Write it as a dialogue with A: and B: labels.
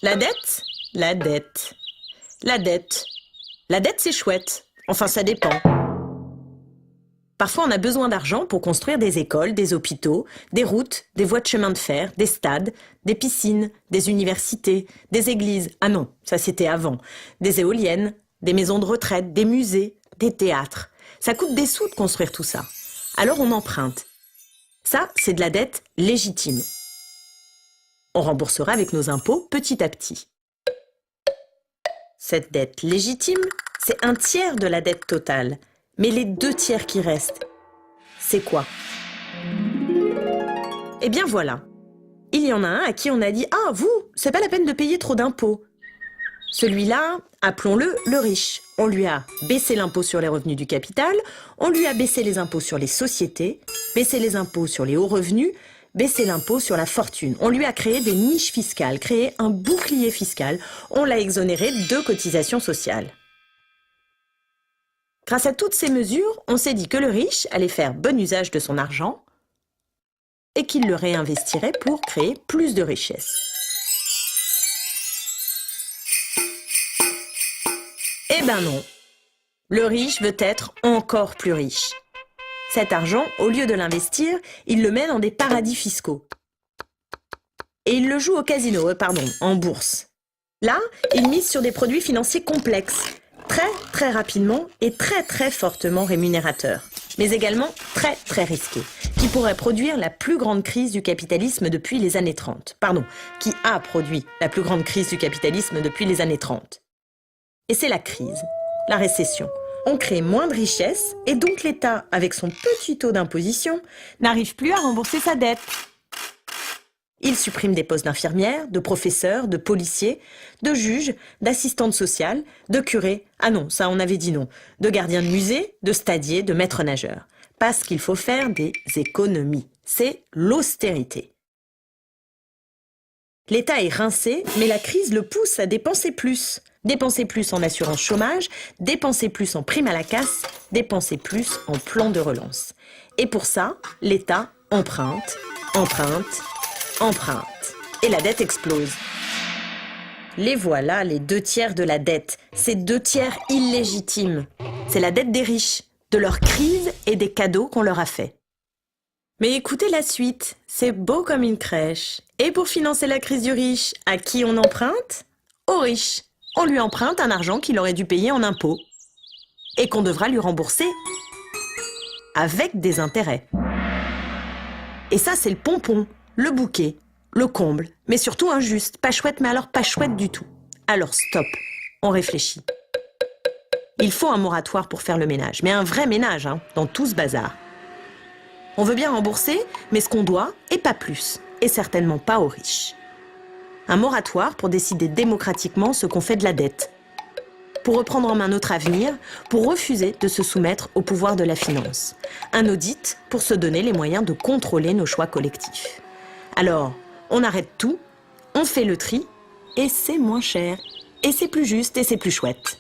A: La dette, la dette, la dette. La dette, c'est chouette. Enfin, ça dépend. Parfois, on a besoin d'argent pour construire des écoles, des hôpitaux, des routes, des voies de chemin de fer, des stades, des piscines, des universités, des églises. Ah non, ça c'était avant. Des éoliennes, des maisons de retraite, des musées, des théâtres. Ça coûte des sous de construire tout ça. Alors on emprunte. Ça, c'est de la dette légitime. On remboursera avec nos impôts petit à petit. Cette dette légitime, c'est un tiers de la dette totale. Mais les 2 tiers qui restent, c'est quoi? Eh bien voilà. Il y en a un à qui on a dit « Ah, vous, c'est pas la peine de payer trop d'impôts. » Celui-là, appelons-le le riche. On lui a baissé l'impôt sur les revenus du capital, on lui a baissé les impôts sur les sociétés, baissé les impôts sur les hauts revenus, baissé l'impôt sur la fortune. On lui a créé des niches fiscales, créé un bouclier fiscal. On l'a exonéré de cotisations sociales. Grâce à toutes ces mesures, on s'est dit que le riche allait faire bon usage de son argent et qu'il le réinvestirait pour créer plus de richesses. Eh ben non, le riche veut être encore plus riche. Cet argent, au lieu de l'investir, il le met dans des paradis fiscaux. Et il le joue au casino, en bourse. Là, il mise sur des produits financiers complexes, très rapidement et très fortement rémunérateurs, mais également très risqués, qui pourraient produire la plus grande crise du capitalisme depuis les années 30. Qui a produit la plus grande crise du capitalisme depuis les années 30. Et c'est la crise, la récession. On crée moins de richesses et donc l'État, avec son petit taux d'imposition, n'arrive plus à rembourser sa dette. Il supprime des postes d'infirmières, de professeurs, de policiers, de juges, d'assistantes sociales, de curés. Ah non, ça on avait dit non. De gardiens de musée, de stadiers, de maîtres nageurs. Parce qu'il faut faire des économies. C'est l'austérité. L'État est rincé, mais la crise le pousse à dépenser plus. Dépenser plus en assurance chômage, dépenser plus en prime à la casse, dépenser plus en plan de relance. Et pour ça, l'État emprunte. Et la dette explose. Les voilà, les 2 tiers de la dette. Ces 2 tiers illégitimes. C'est la dette des riches, de leur crise et des cadeaux qu'on leur a faits. Mais écoutez la suite, c'est beau comme une crèche. Et pour financer la crise du riche, à qui on emprunte? Aux riches. On lui emprunte un argent qu'il aurait dû payer en impôts. Et qu'on devra lui rembourser avec des intérêts. Et ça, c'est le pompon, le bouquet, le comble, mais surtout injuste. Pas chouette, mais alors pas chouette du tout. Alors stop, on réfléchit. Il faut un moratoire pour faire le ménage, mais un vrai ménage, dans tout ce bazar. On veut bien rembourser, mais ce qu'on doit, et pas plus. Et certainement pas aux riches. Un moratoire pour décider démocratiquement ce qu'on fait de la dette. Pour reprendre en main notre avenir, pour refuser de se soumettre au pouvoir de la finance. Un audit pour se donner les moyens de contrôler nos choix collectifs. Alors, on arrête tout, on fait le tri, et c'est moins cher, et c'est plus juste, et c'est plus chouette.